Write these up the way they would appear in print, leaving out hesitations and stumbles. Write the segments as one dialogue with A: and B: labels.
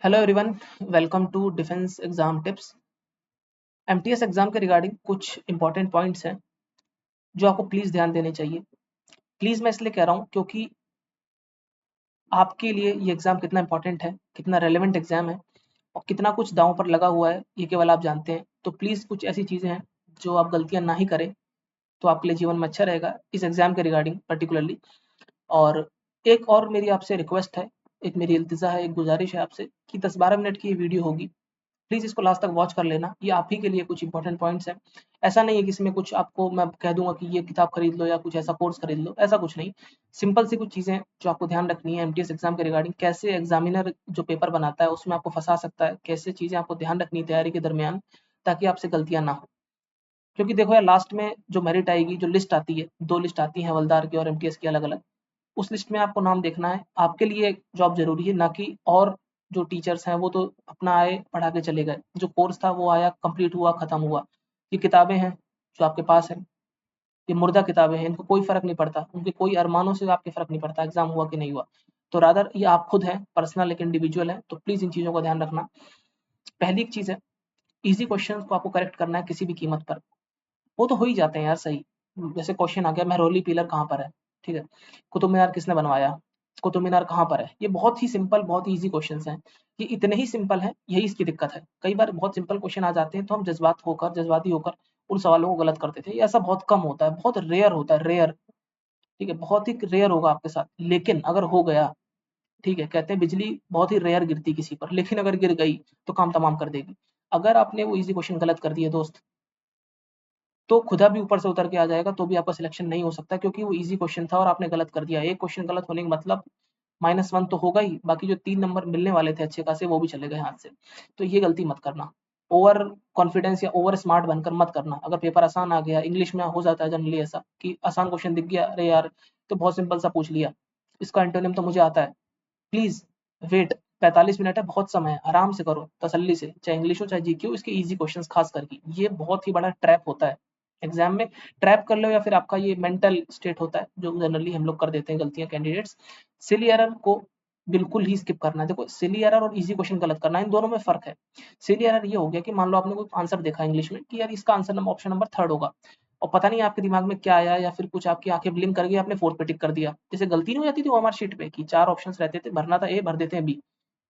A: Hello everyone, welcome to defence exam tips. MTS exam के regarding कुछ important points हैं जो आपको प्लीज़ ध्यान देने चाहिए। प्लीज़ मैं इसलिए कह रहा हूँ क्योंकि आपके लिए ये एग्ज़ाम कितना इंपॉर्टेंट है, कितना रेलेवेंट एग्ज़ाम है और कितना कुछ दांव पर लगा हुआ है, ये केवल आप जानते हैं। तो प्लीज़ कुछ ऐसी चीज़ें हैं जो आप गलतियाँ ना ही करें, तो आपके लिए जीवन में अच्छा रहेगा इस एग्ज़ाम के रिगार्डिंग पर्टिकुलरली। और एक और मेरी आपसे रिक्वेस्ट है, एक मेरी इल्तिजा है, एक गुजारिश है आपसे कि 10-12 मिनट की ये वीडियो होगी। प्लीज़ इसको लास्ट तक वॉच कर लेना, ये आप ही के लिए कुछ इंपॉर्टेंट पॉइंट्स हैं। ऐसा नहीं है कि इसमें कुछ आपको मैं कह दूँगा कि ये किताब खरीद लो या कुछ ऐसा कोर्स खरीद लो, ऐसा कुछ नहीं। सिंपल सी कुछ चीज़ें जो आपको ध्यान रखनी है एमटीएस एग्ज़ाम के रिगार्डिंग, कैसे एग्ज़ामिनर जो पेपर बनाता है उसमें आपको फँसा सकता है, कैसे चीज़ें आपको ध्यान रखनी है तैयारी के दरमियान ताकि आपसे गलतियाँ ना हो। क्योंकि देखो यार, लास्ट में जो मेरिट आएगी, जो लिस्ट आती है, 2 लिस्ट आती है हवलदार की और एमटीएस की अलग-अलग। उस लिस्ट में आपको नाम देखना है। आपके लिए जॉब ज़रूरी है, ना कि और जो टीचर्स हैं वो तो अपना आए, पढ़ा के चले गए। जो कोर्स था वो आया, कंप्लीट हुआ, खत्म हुआ। ये किताबें हैं जो आपके पास हैं, ये मुर्दा किताबें हैं, इनको कोई फ़र्क नहीं पड़ता। उनके कोई अरमानों से आपके फ़र्क नहीं पड़ता एग्ज़ाम हुआ कि नहीं हुआ। तो रादर ये आप खुद हैं, पर्सनल एक इंडिविजुअल हैं, तो प्लीज़ इन चीज़ों का ध्यान रखना। पहली एक चीज़ है, ईज़ी क्वेश्चंस को आपको करेक्ट करना है किसी भी कीमत पर। वो तो हो ही जाते हैं यार सही। जैसे क्वेश्चन आ गया, मेहरौली पिलर कहाँ पर है? ठीक है। कुतुब मीनार किसने बनवाया? कुतुब मीनार कहाँ पर है? ये बहुत ही सिंपल, बहुत ही ईज़ी क्वेश्चन्स हैं। ये इतने ही सिंपल हैं, यही इसकी दिक्कत है। कई बार बहुत सिंपल क्वेश्चन आ जाते हैं तो हम जज़्बाती होकर उन सवालों को गलत कर देते हैं। ये ऐसा बहुत कम होता है, बहुत रेयर होता है, रेयर। ठीक है, बहुत ही रेयर होगा आपके साथ। लेकिन अगर हो गया, ठीक है, कहते हैं बिजली बहुत ही रेयर गिरती किसी पर, लेकिन अगर गिर गई तो काम तमाम कर देगी। अगर आपने वो ईज़ी क्वेश्चन गलत कर दिए दोस्त, तो खुदा भी ऊपर से उतर के आ जाएगा तो भी आपका सिलेक्शन नहीं हो सकता, क्योंकि वो ईज़ी क्वेश्चन था और आपने गलत कर दिया। एक क्वेश्चन गलत होने का मतलब -1 तो होगा ही, बाकी जो 3 नंबर मिलने वाले थे अच्छे खासे वो भी चले गए हाथ से। तो ये गलती मत करना। ओवर कॉन्फिडेंस या ओवर स्मार्ट बनकर मत करना। अगर पेपर आसान आ गया, इंग्लिश में हो जाता है जनरली ऐसा कि आसान क्वेश्चन दिख गया, अरे यार तो बहुत सिंपल सा पूछ लिया, इसका एंटोनिम तो मुझे आता है। प्लीज़ वेट, 45 मिनट है, बहुत समय है, आराम से करो, तसल्ली से, चाहे इंग्लिश हो चाहे जीके हो, इसके ईज़ी क्वेश्चंस खास करके। ये बहुत ही बड़ा ट्रैप होता है एग्ज़ाम में। ट्रैप कर लो या फिर आपका ये मेंटल स्टेट होता है, जो जनरली हम लोग कर देते हैं गलतियाँ कैंडिडेट्स। सिली एरर को बिल्कुल ही स्किप करना है। देखो, सिली एरर और ईज़ी क्वेश्चन गलत करना, इन दोनों में फ़र्क है। सिली एरर ये हो गया कि मान लो आपने कोई आंसर देखा इंग्लिश में कि यार इसका आंसर नंबर ऑप्शन नंबर 3 होगा, और पता नहीं आपके दिमाग में क्या आया या फिर कुछ आपकी आँखें ब्लिंक कर गई, आपने 4 पे टिक कर दिया। जैसे गलती नहीं हो जाती थी ओएमआर शीट पे कि 4 ऑप्शंस रहते थे, भरना था ए, भर देते हैं बी।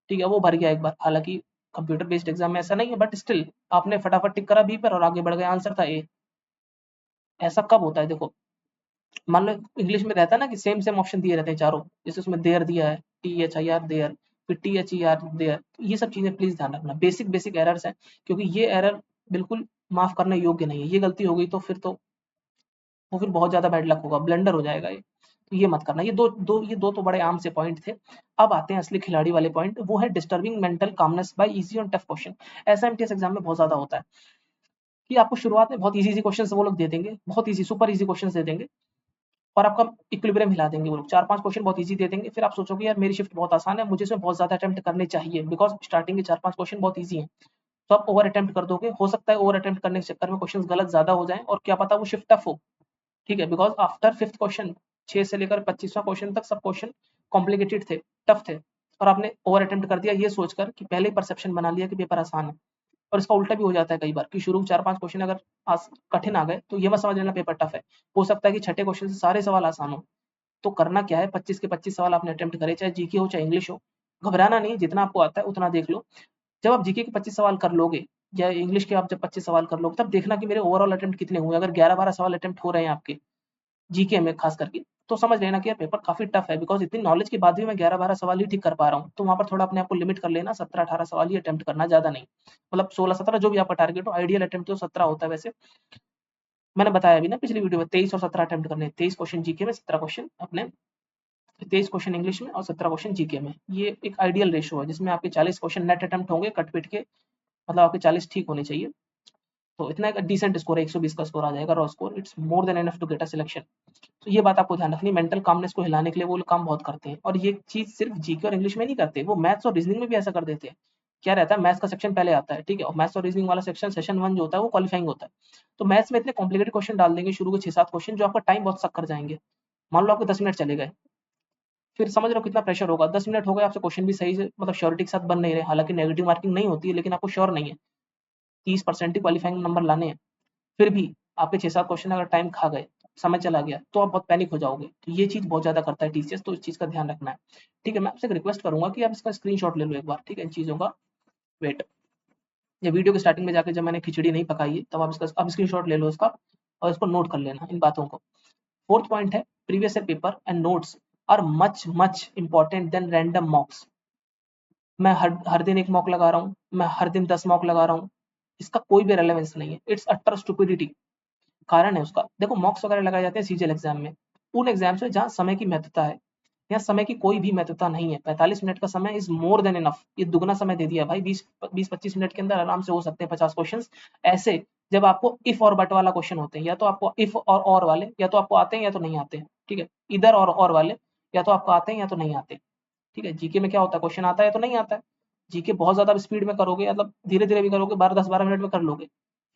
A: ठीक है, वो भर गया एक बार। हालाँकि कंप्यूटर बेस्ड एग्ज़ाम में ऐसा नहीं है, बट स्टिल आपने फटाफट टिक करा बी पर और आगे बढ़ गए, आंसर था ए। ऐसा कब होता है देखो, मान लो इंग्लिश में रहता है ना कि सेम सेम ऑप्शन दिए रहते हैं चारों, जैसे उसमें देयर दिया है, THEIR देयर, फिर THER देयर। ये सब चीज़ें प्लीज़ ध्यान रखना। बेसिक बेसिक एरर्स हैं, क्योंकि ये एरर बिल्कुल माफ़ करने योग्य नहीं है। ये गलती हो गई तो फिर तो वो फिर बहुत ज़्यादा बैड लक होगा, ब्लंडर हो जाएगा ये। तो ये मत करना। ये दो तो बड़े आम से पॉइंट थे। अब आते हैं असली खिलाड़ी वाले पॉइंट, वो है disturbing mental calmness by easy और टफ क्वेश्चन। ऐसा एमटीएस एग्ज़ाम में बहुत ज़्यादा होता है कि आपको शुरुआत में बहुत ईज़ी-ईज़ी क्वेश्चन्स वो लोग दे देंगे, बहुत ईज़ी, सुपर ईज़ी क्वेश्चन्स दे देंगे और आपका इक्विलिब्रियम हिला देंगे वो लोग। 4-5 क्वेश्चन बहुत ईज़ी दे देंगे, फिर आप सोचोगे यार मेरी शिफ्ट बहुत आसान है, मुझे इसमें बहुत ज़्यादा अटेम्प्ट करने चाहिए बिकॉज़ स्टार्टिंग के 4-5 क्वेश्चन बहुत ईज़ी हैं। तो आप ओवर अटेम्प्ट कर दोगे, हो सकता है ओवर अटेम्प्ट करने के चक्कर में क्वेश्चंस गलत ज़्यादा हो जाएँ और क्या पता वो शिफ्ट टफ हो। ठीक है, बिकॉज़ आफ्टर 5th क्वेश्चन 6 से लेकर 25वां क्वेश्चन तक सब क्वेश्चन कॉम्प्लिकेटेड थे, टफ थे, और आपने ओवर अटेम्प्ट कर दिया ये सोचकर कि पहले ही परसेप्शन बना लिया कि पेपर आसान है। और इसका उल्टा भी हो जाता है कई बार कि शुरू में 4-5 क्वेश्चन अगर कठिन आ गए तो ये मत समझ लेना पेपर टफ है। हो सकता है कि छठे क्वेश्चन से सारे सवाल आसान हो। तो करना क्या है, 25 के 25 सवाल आपने अटेम्प्ट करे, चाहे जीके हो चाहे इंग्लिश हो। घबराना नहीं, जितना आपको आता है उतना देख लो। जब आप जीके के 25 सवाल कर लोगे या इंग्लिश के आप जब 25 सवाल कर लोगे, तब देखना कि मेरे ओवरऑल अटेम्प्ट कितने हुए। अगर 11-12 सवाल अटेम्प्ट हो रहे हैं आपके जीके में खास करके, तो समझ लेना कि यार पेपर काफ़ी टफ है, बिकॉज़ इतनी नॉलेज के बाद भी मैं 11-12 सवाल ही ठीक कर पा रहा हूँ। तो वहाँ पर थोड़ा अपने आप को लिमिट कर लेना, 17-18 सवाल ही अटेम्प्ट करना, ज़्यादा नहीं। मतलब 16-17 जो भी आपका टारगेट हो, आइडियल अटेम्प्ट तो 17 होता है वैसे। मैंने बताया अभी ना पिछली वीडियो में 23 और 17 अटेम्प्ट करने हैं। 23 क्वेश्चन जीके में, 17 क्वेश्चन अपने, 23 क्वेश्चन इंग्लिश में और 17 क्वेश्चन जीके में। ये एक आइडियल रेशियो है जिसमें आपके 40 क्वेश्चन नेट अटेम्प्ट होंगे कट-पिट के, मतलब आपके 40 ठीक होने चाहिए। तो इतना एक डिसेंट स्कोर है, 120 का स्कोर आ जाएगा raw score. It's more than enough to get a selection. तो ये बात आपको ध्यान रखनी है, मेंटल कामनेस को हिलाने के लिए वो लोग काम बहुत करते हैं, और ये चीज़ सिर्फ जीके और इंग्लिश में नहीं करते, वो मैथ्स और रीजनिंग में भी ऐसा कर देते हैं। क्या रहता है, मैथ्स का सेक्शन पहले आता है, ठीक है, और मैथ्स और रीजनिंग वाला सेक्शन सेशन 1 जो होता है वो क्वालिफाइंग होता है। तो मैथ्स में इतने कॉम्प्लिकेटेड क्वेश्चन डाल देंगे शुरू के 6-7 क्वेश्चन, जो आपका टाइम बहुत सक कर जाएँगे। मान लो आपके 10 मिनट चले गए, फिर समझ रहे हो कितना प्रेशर होगा। 10 मिनट हो गए, आपसे क्वेश्चन भी सही से मतलब श्योरिटी के साथ बन नहीं रहे, हालांकि नेगेटिव मार्किंग नहीं होती है, लेकिन आपको श्योर नहीं है, 30% ही क्वालिफाइंग नंबर लाने हैं, फिर भी आपके 6-7 क्वेश्चन अगर टाइम खा गए, समय चला गया, तो आप बहुत पैनिक हो जाओगे। तो ये चीज़ बहुत ज़्यादा करता है टीसीएस, तो इस चीज़ का ध्यान रखना है। ठीक है, मैं आपसे एक रिक्वेस्ट करूँगा कि आप इसका स्क्रीनशॉट ले लो एक बार, ठीक है, इन चीज़ों का। वेट, ये वीडियो के स्टार्टिंग में जाके जब मैंने खिचड़ी नहीं पकाई है, तब आप इसका अब स्क्रीनशॉट ले लो इसका और इसको नोट कर लेना इन बातों को। फोर्थ पॉइंट है, previous year paper and notes are much much important than random mocks. मैं हर हर दिन एक मॉक लगा रहा हूँ, मैं हर दिन 10 मॉक लगा रहा हूँ, इसका कोई भी रेलेवेंस नहीं है, इट्स अटर स्टुपिडिटी। कारण है उसका, देखो मॉक्स वगैरह लगाए जाते हैं सीजीएल एग्जाम में, उन एग्जाम्स में जहाँ समय की महत्वता है, यहाँ समय की कोई भी महत्वता नहीं है। 45 मिनट का समय इज मोर देन इनफ, ये दुगना समय दे दिया भाई, 20-25 मिनट के अंदर आराम से हो सकते हैं 50 क्वेश्चन ऐसे। जब आपको इफ और बट वाला क्वेश्चन होते हैं, या तो आपको इफ और वाले या तो आपको आते हैं या तो नहीं आते हैं, ठीक है, इधर और वाले या तो आपको आते हैं या तो नहीं आते। ठीक है, जीके में क्या होता है, क्वेश्चन आता है तो नहीं आता है। जीके बहुत ज्यादा स्पीड में करोगे, मतलब धीरे धीरे भी करोगे, 10-12 मिनट में कर लोगे,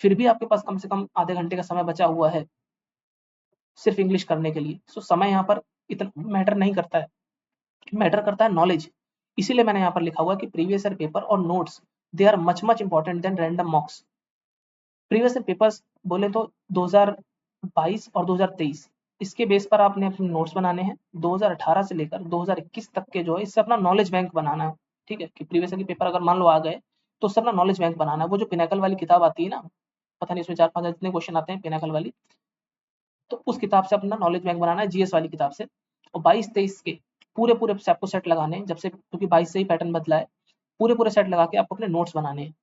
A: फिर भी आपके पास कम से कम आधे घंटे का समय बचा हुआ है सिर्फ इंग्लिश करने के लिए। सो समय यहाँ पर इतना मैटर नहीं करता है, मैटर करता है नॉलेज। इसीलिए मैंने यहाँ पर लिखा हुआ है कि प्रीवियस ईयर पेपर और notes they are much much important than random mocks. Previous year papers बोले तो 2022 और 2023, इसके बेस पर आपने अपने नोट्स बनाने हैं। 2018 से लेकर 2021 तक के जो है, इससे अपना नॉलेज बैंक बनाना है। ठीक है, कि प्रीवियस ईयर के पेपर अगर मान लो आ गए, तो उससे अपना नॉलेज बैंक बनाना है। वो जो पिनाकल वाली किताब आती है ना, पता नहीं उसमें 4-5 जितने क्वेश्चन आते हैं पिनाकल वाली, तो उस किताब से अपना नॉलेज बैंक बनाना है, जीएस वाली किताब से। और 22-23 के पूरे पूरे आपको सेट लगाने हैं, जब से, क्योंकि 22 से ही पैटर्न बदला है, पूरे पूरे सेट लगा के आपको अपने नोट्स बनाने हैं।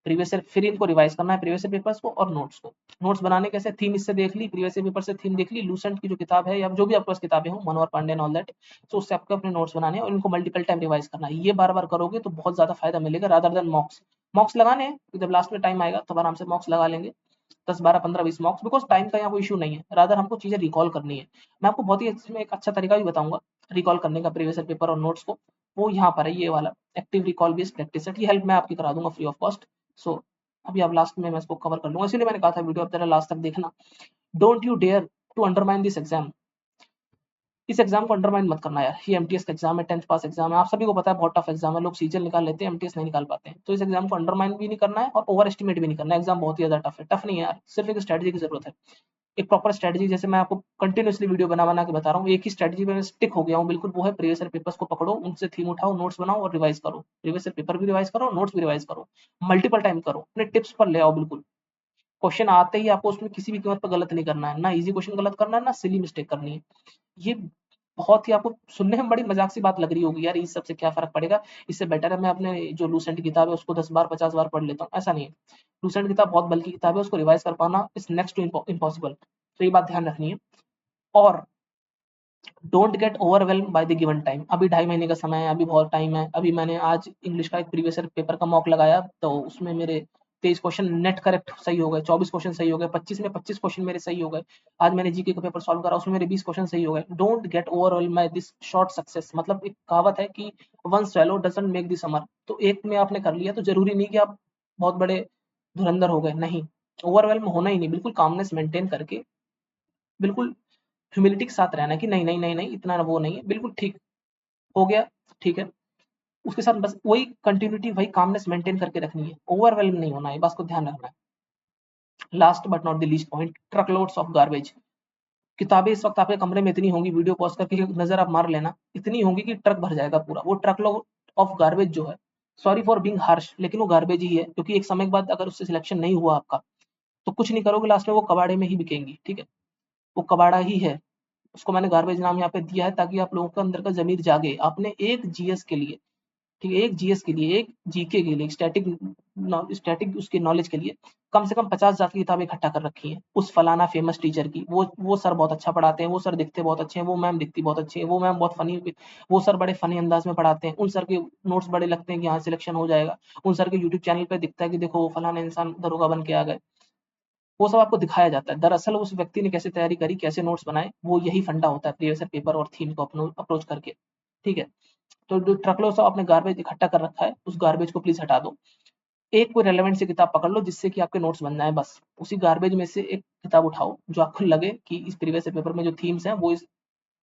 A: प्रीवियस ईयर फिर इनको रिवाइज करना है, प्रीवियस ईयर पेपर्स को और नोट्स को। नोट्स बनाने कैसे, थीम इससे देख ली, प्रीवियस ईयर पेपर से थीम देख ली, लूसेंट की जो किताब है या जो भी आपके पास किताबें हो, मनोहर पांडे ऑल दैट, तो उससे आपको अपने नोट्स बनाने हैं और इनको मल्टीपल टाइम रिवाइज करना है। ये बार बार करोगे तो बहुत ज्यादा फायदा मिलेगा, रादर देन मॉक्स। मॉक्स लगाने हैं, जब लास्ट में टाइम आएगा तब आराम से मॉक्स लगा लेंगे, 10-12-15-20 मॉक्स, बिकॉज टाइम का यहाँ कोई इशू नहीं है, रादर हमको चीजें रिकॉल करनी है। मैं आपको बहुत ही इसमें एक अच्छा तरीका भी बताऊंगा रिकॉल करने का प्रीवियस ईयर पेपर और नोट्स को, वो यहाँ पर है, ये वाला active recall based practice set. ये हेल्प मैं आपकी करा दूंगा फ्री ऑफ कॉस्ट। सो अभी आप लास्ट में मैं इसको कवर कर लूंगा, इसलिए मैंने कहा था वीडियो आप जरा लास्ट तक देखना। Don't you dare to undermine this exam. इस एग्जाम को अंडरमाइन मत करना यार, ये एमटीएस का एग्जाम है, 10th पास एग्जाम है, आप सभी को पता है बहुत टफ एग्जाम है, लोग सीजीएल निकाल लेते हैं, एमटीएस नहीं निकाल पाते हैं। तो इस एग्जाम को अंडरमाइन भी नहीं करना है और ओवर एस्टिमेट भी नहीं करना है। एग्जाम बहुत ही ज्यादा टफ है, टफ नहीं है यार, सिर्फ एक स्ट्रेटजी की जरूरत है, एक प्रॉपर स्ट्रेटजी। जैसे मैं आपको कंटिन्यूअसली वीडियो बना के बता रहा हूँ, एक ही स्ट्रेटजी में स्टिक हो गया हूँ बिल्कुल, वो है प्रीवियस ईयर पेपर्स को पकड़ो, उनसे थीम उठाओ, नोट्स बनाओ और रिवाइज करो। प्रीवियस ईयर पेपर भी रिवाइज करो, नोट्स भी रिवाइज करो, मल्टीपल टाइम करो, अपने टिप्स पर ले आओ बिल्कुल। क्वेश्चन आते ही आपको उसमें किसी भी कीमत पर गलत नहीं करना है, ना इजी क्वेश्चन गलत करना है, ना सिली मिस्टेक करनी है। ये बहुत ही आपको सुनने में बड़ी मजाक सी बात लग रही होगी यार, इस सबसे क्या फर्क पड़ेगा, इससे बेटर है मैं अपने जो लूसेंट किताब है उसको 10 बार 50 बार पढ़ लेता हूँ। ऐसा नहीं है, लूसेंट किताब बहुत बल्कि किताब है, उसको रिवाइज कर पाना इज नेक्स्ट टू इम्पॉसिबल। तो ये बात ध्यान रखनी है। और don't get overwhelm by the given time. अभी 2.5 महीने का समय है, अभी बहुत टाइम है। अभी मैंने आज इंग्लिश का एक प्रीवियस ईयर पेपर का मॉक लगाया, तो उसमें मेरे 23 क्वेश्चन नेट करेक्ट सही हो गए, 24 क्वेश्चन सही हो गए, 25 में 25 क्वेश्चन मेरे सही हो गए। आज मैंने जीके का पेपर सॉल्व करा, उसमें मेरे 20 क्वेश्चन सही हो गए। Don't get overwhelm by this short success. मतलब एक कहावत है कि one swallow doesn't make the summer. तो एक में आपने कर लिया तो जरूरी नहीं कि आप बहुत बड़े धुरंधर हो गए, नहीं, ओवरवेल्म होना ही नहीं, बिल्कुल कामनेस मेंटेन करके, बिल्कुल ह्यूमिलिटी के साथ रहना है कि नहीं नहीं नहीं नहीं इतना वो नहीं है, बिल्कुल ठीक हो गया, ठीक है, उसके साथ बस वही कंटिन्यूटी, वही कामनेस मेंटेन करके रखनी है, ओवरवेल्म नहीं होना है, बस को ध्यान रखना है। Last but not the least point, truck loads of garbage. किताबें इस वक्त आपके कमरे में इतनी होंगी, वीडियो पॉज करके नजर आप मार लेना, इतनी होंगी कि ट्रक भर जाएगा पूरा। वो ट्रक लोड ऑफ गार्बेज जो है, सॉरी फॉर बीइंग हार्श, लेकिन वो गार्बेज ही है, क्योंकि एक समय के बाद अगर उससे सिलेक्शन नहीं हुआ आपका, तो कुछ नहीं करोगे, लास्ट में वो कबाड़े में ही बिकेंगी। ठीक है, वो कबाड़ा ही है, उसको मैंने गार्बेज नाम यहाँ पे दिया है ताकि आप लोगों के अंदर का जमीर जागे। आपने एक जीएस के लिए, ठीक है, एक जीएस के लिए, एक जीके के लिए, स्टैटिक उसके नॉलेज के लिए कम से कम 50,000 की किताबें इकट्ठा कर रखी हैं उस फलाना फेमस टीचर की। वो सर बहुत अच्छा पढ़ाते हैं, वो सर दिखते बहुत अच्छे हैं, वो मैम दिखती बहुत अच्छी है, वो मैम बहुत फनी, वो सर बड़े फनी अंदाज में पढ़ाते हैं, उन सर के नोट्स बड़े लगते हैं कि यहाँ सिलेक्शन हो जाएगा, उन सर के यूट्यूब चैनल पर दिखता है कि देखो वो फलाना इंसान दरोगा बन के आ गए। वो सब आपको दिखाया जाता है, दरअसल उस व्यक्ति ने कैसे तैयारी करी, कैसे नोट्स बनाए, वो यही फंडा होता है प्रीवियस पेपर और थीम को अप्रोच करके। ठीक है, तो जो ट्रकलोड सा आपने गार्बेज इकट्ठा कर रखा है, उस गार्बेज को प्लीज हटा दो। एक कोई रेलेवेंट सी किताब पकड़ लो जिससे कि आपके नोट्स बन जाए, बस उसी गार्बेज में से एक किताब उठाओ जो आपको लगे कि इस प्रीवियस पेपर में जो थीम्स हैं वो इस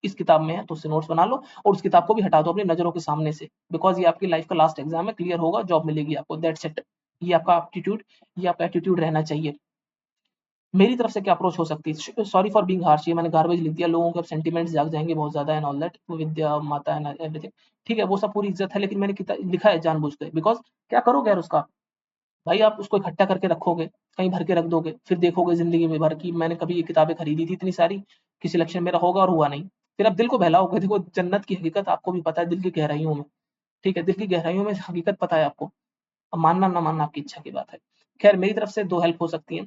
A: इस किताब में है तो उससे नोट्स बना लो और उस किताब को भी हटा दो अपनी नज़रों के सामने से, बिकॉज़ ये आपकी लाइफ का लास्ट एग्ज़ाम है, क्लियर होगा, जॉब मिलेगी आपको, दैट्स इट। ये आपका एप्टीट्यूड, ये आपका एटीट्यूड रहना चाहिए। मेरी तरफ से क्या अप्रोच हो सकती है? सॉरी फॉर बीइंग हार्श, ये मैंने गार्बेज लिख दिया, लोगों के अब सेंटिमेंट्स जाग जाएँगे बहुत ज़्यादा एंड ऑल दैट, विद्या माता एंड एवरीथिंग। ठीक है, वो सब पूरी इज़्ज़त है, लेकिन मैंने लिखा है जानबूझ के, बिकॉज़ क्या करोगे यार उसका? भाई आप उसको इकट्ठा करके रखोगे, कहीं भर के रख दोगे, फिर देखोगे ज़िंदगी में भर कि मैंने कभी ये किताबें खरीदी थी इतनी सारी, किसी लक्ष्य मेरा होगा और हुआ नहीं। फिर आप दिल को बहलाओगे, देखो जन्नत की हकीकत आपको भी पता है दिल की गहराइयों में, ठीक है? दिल की गहराइयों में हकीकत पता है आपको। अब मानना ना मानना आपकी इच्छा की बात है। खैर मेरी तरफ से 2 हेल्प हो सकती हैं,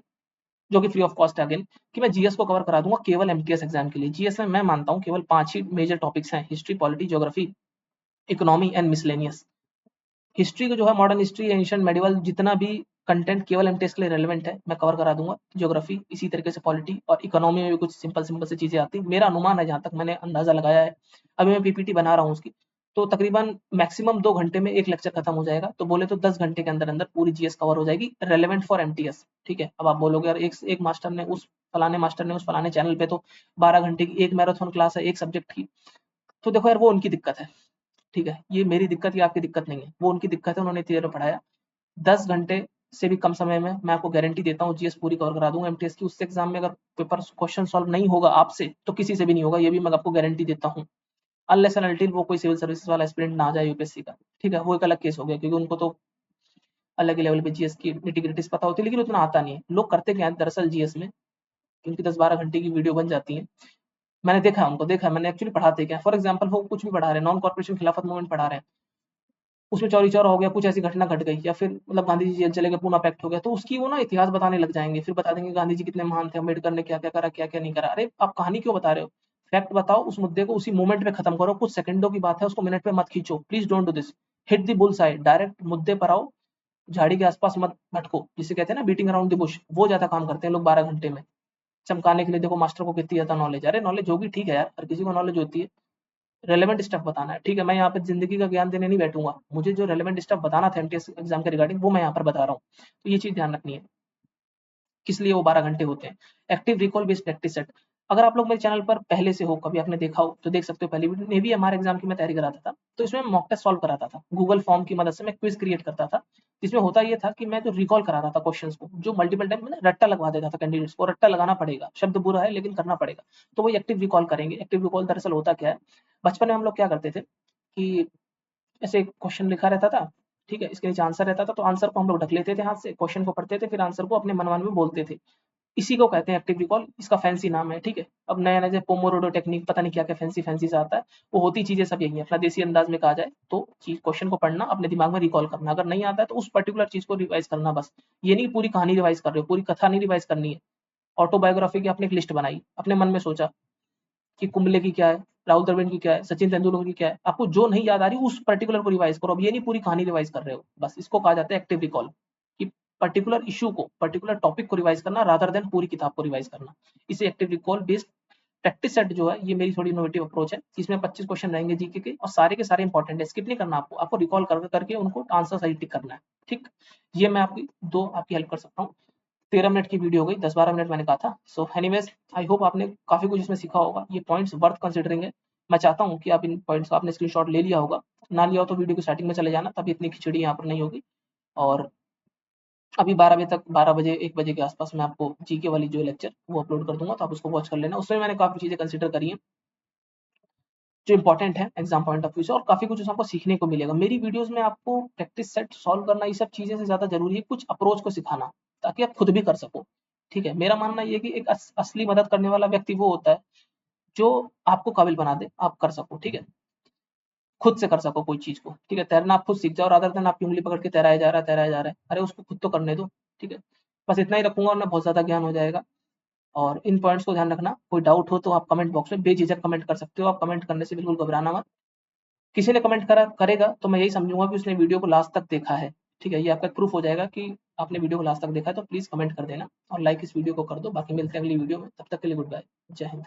A: जो कि फ्री ऑफ कॉस्ट है अगेन, कि मैं जीएस को कवर करा दूँगा केवल एमटीएस एग्ज़ाम के लिए। जीएस में मैं मानता हूँ केवल 5 ही मेजर टॉपिक्स हैं, history, polity, geography, economy and miscellaneous. History का जो है मॉडर्न हिस्ट्री, एंशिएंट, मेडिवल, जितना भी कंटेंट केवल एमटीएस के लिए रेलेवेंट है, मैं कवर करा दूँगा। ज्योग्राफी इसी तरीके से, पॉलिटी और इकोनॉमी में भी कुछ सिंपल सी चीज़ें आती हैं। मेरा अनुमान है, जहाँ तक मैंने अंदाज़ा लगाया है, अभी मैं पीपीटी बना रहा हूँ उसकी, तो तकरीबन मैक्सिमम 2 घंटे में 1 लेक्चर खत्म हो जाएगा, तो बोले तो 10 घंटे के अंदर-अंदर पूरी जीएस कवर हो जाएगी, रेलेवेंट फॉर एमटीएस, ठीक है? अब आप बोलोगे यार एक मास्टर ने उस फलाने मास्टर ने उस फलाने चैनल पे तो 12 घंटे की एक मैराथन क्लास है एक सब्जेक्ट की, तो देखो यार वो उनकी दिक्कत है। ठीक है? ये मेरी दिक्कत या आपकी दिक्कत नहीं है, वो उनकी दिक्कत है, उन्होंने इतनी देर में पढ़ाया। 10 घंटे से भी कम समय में मैं आपको गारंटी देता हूँ जीएस पूरी कवर करा दूँगा एमटीएस की। उस एग्ज़ाम में अगर पेपर क्वेश्चन सॉल्व नहीं होगा आपसे, तो किसी से भी नहीं होगा, ये भी मैं आपको गारंटी देता हूँ। अनलेस एंड अनटिल वो कोई सिविल सर्विसेज़ वाला एस्पिरेंट ना आ जाए यूपीएससी का, ठीक है? वो एक अलग केस हो गया, क्योंकि उनको तो अलग ही लेवल पे जीएस की निटी-ग्रिटीज़ पता होती है, लेकिन उतना आता नहीं है। लोग करते क्या हैं दरअसल जीएस में, उनकी 10-12 घंटे की वीडियो बन जाती है। मैंने देखा है उनको, देखा है मैंने, एक्चुअली पढ़ाते क्या हैं। फॉर एग्ज़ाम्पल वो कुछ भी पढ़ा रहे हैं, नॉन कॉर्पोरेशन खिलाफत मूवमेंट पढ़ा रहे हैं। उसमें चौरी-चौरा हो गया, कुछ ऐसी घटना घट गई, या फिर मतलब गांधी जी जेल चले गए, पूना पैक्ट हो गया, तो उसकी वो ना इतिहास बताने लग जाएँगे, फिर बता देंगे गांधी जी कितने महान थे, अम्बेडकर ने क्या-क्या करा, क्या-क्या नहीं करा। अरे! आप कहानी क्यों बता रहे हो? फैक्ट बताओ, उस मुद्दे को उसी मोमेंट में खत्म करो, कुछ सेकंडों की बात है, उसको मिनट में मत खींचो। Please don't do this. Hit the bulls I, direct मुद्दे पर आओ, झाड़ी के आस-पास मत भटको। जिसे कहते हैं ना बीटिंग अराउंड द बुश, वो ज़्यादा काम करते हैं लोग 12 घंटे में। चमकाने के लिए देखो मास्टर को कितनी ज़्यादा नॉलेज है। अरे! नॉलेज होगी ठीक है यार, हर किसी को नॉलेज होती है। रेलेवेंट स्टफ बताना है, ठीक है? मैं यहाँ पे ज़िंदगी का ज्ञान देने नहीं बैठूँगा। मुझे जो रेलेवेंट स्टफ बताना था एमटीएस एग्ज़ाम के रिगार्डिंग, वो मैं यहाँ पर बता रहा हूँ। तो ये चीज़ ध्यान रखनी है, किस लिए वो 12 घंटे होते हैं। Active recall based practice set, अगर आप लोग मेरे चैनल पर पहले से हो, कभी आपने देखा हो, तो देख सकते हो पहली वीडियो, नेवी एमआर एग्ज़ाम की मैं तैयारी कराता था, तो इसमें मॉक टेस्ट सॉल्व कराता था। गूगल फॉर्म की मदद से मैं क्विज़ क्रिएट करता था, जिसमें होता ये था कि मैं जो रिकॉल करा रहा था क्वेश्चन्स को, जो मल्टीपल टाइम मैंने रट्टा लगवा देता था कैंडिडेट्स को, रट्टा लगाना पड़ेगा, शब्द बुरा है लेकिन करना पड़ेगा। तो वही एक्टिव रिकॉल करेंगे। एक्टिव रिकॉल दरअसल होता क्या है, बचपन में हम लोग क्या करते थे कि ऐसे क्वेश्चन लिखा रहता था, ठीक है? इसके नीचे आंसर रहता था, तो आंसर को हम लोग ढक लेते थे हाथ से, क्वेश्चन को पढ़ते थे, फिर आंसर को अपने मन-मन में बोलते थे। इसी को कहते हैं एक्टिव रिकॉल, इसका फैंसी नाम है, ठीक है? अब नया-नया जैसे पोमोडोरो टेक्निक, पता नहीं क्या-क्या फैंसी-फैंसी सा आता है, वो होती चीज़ें सब यही हैं। अपना देसी अंदाज़ में कहा जाए तो चीज़ क्वेश्चन को पढ़ना, अपने दिमाग में रिकॉल करना, अगर नहीं आता है तो उस पर्टिकुलर चीज़ को रिवाइज़ करना बस। ये नहीं पूरी कहानी रिवाइज़ कर रहे हो, पूरी कथा नहीं रिवाइज़ करनी है। ऑटोबायोग्राफी की आपने एक लिस्ट बनाई, अपने मन में सोचा कि कुंबले की क्या है, राहुल द्रविड़ की क्या है, सचिन तेंदुलकर की क्या है, आपको जो नहीं याद आ रही उस पर्टिकुलर को रिवाइज़ करो। अब ये नहीं पूरी कहानी रिवाइज़ कर रहे हो, बस इसको कहा जाता है एक्टिव रिकॉल, कि पर्टिकुलर इश्यू को, पर्टिकुलर टॉपिक को रिवाइज़ करना रादर देन पूरी किताब को रिवाइज़ करना। इसे active recall based practice set जो है, ये मेरी थोड़ी इनोवेटिव अप्रोच है। इसमें 25 क्वेश्चन रहेंगे जीके के और सारे के सारे इंपॉर्टेंट है, स्किप नहीं करना आपको, आपको रिकॉल करके उनको आंसर सही टिक करना है, ठीक? ये मैं आपकी 2 आपकी हेल्प कर सकता हूँ। 13 मिनट की वीडियो हो गई, 10-12 मिनट मैंने कहा था। सो एनीवेज़ आई होप आपने काफ़ी कुछ इसमें सीखा होगा। ये पॉइंट्स वर्थ कंसीडरिंग है। मैं चाहता हूँ कि आप इन पॉइंट्स का आपने स्क्रीनशॉट ले लिया होगा। ना लिया हो तो वीडियो की स्टार्टिंग में चले जाना, तब इतनी खिचड़ी यहाँ पर नहीं होगी। और अभी 12 बजे तक, 12 बजे 1 बजे के आस-पास मैं आपको जीके वाली जो लेक्चर वो अपलोड कर दूँगा, तो आप उसको वॉच कर लेना। उसमें मैंने काफ़ी चीज़ें कंसीडर करी हैं, जो इम्पोर्टेंट है एग्ज़ाम पॉइंट ऑफ व्यू से, और काफ़ी कुछ उसमें आपको सीखने को मिलेगा। मेरी वीडियोज़ में आपको प्रैक्टिस सेट सॉल्व करना, ये सब चीज़ें से ज़्यादा ज़रूरी है कुछ अप्रोच को सिखाना, ताकि आप खुद भी कर सको। ठीक है? मेरा मानना ये है कि एक असली मदद करने वाला व्यक्ति वो होता है, जो आपको काबिल बना दे, आप कर सको, ठीक है? खुद से कर सको कोई चीज़ को, ठीक है? तैरना आप खुद सीख जाओ रादर देन आपकी उँगली पकड़ के तैराया जा रहा है, तैराया जा रहा है। अरे उसको खुद तो करने दो, ठीक है? बस इतना ही रखूँगा, वरना बहुत ज़्यादा ज्ञान हो जाएगा। और इन पॉइंट्स को ध्यान रखना। कोई डाउट हो तो आप कमेंट बॉक्स में बेझिझक कमेंट कर सकते हो। आप कमेंट करने से बिल्कुल घबराना मत। किसी ने कमेंट करेगा तो मैं यही समझूँगा कि उसने वीडियो को लास्ट तक देखा है, ठीक है? ये आपका प्रूफ हो जाएगा कि आपने वीडियो को लास्ट तक देखा है, तो प्लीज़ कमेंट कर देना और लाइक इस वीडियो को कर दो। बाकी मिलते हैं अगली वीडियो में, तब तक के लिए गुड बाय। जय हिंद।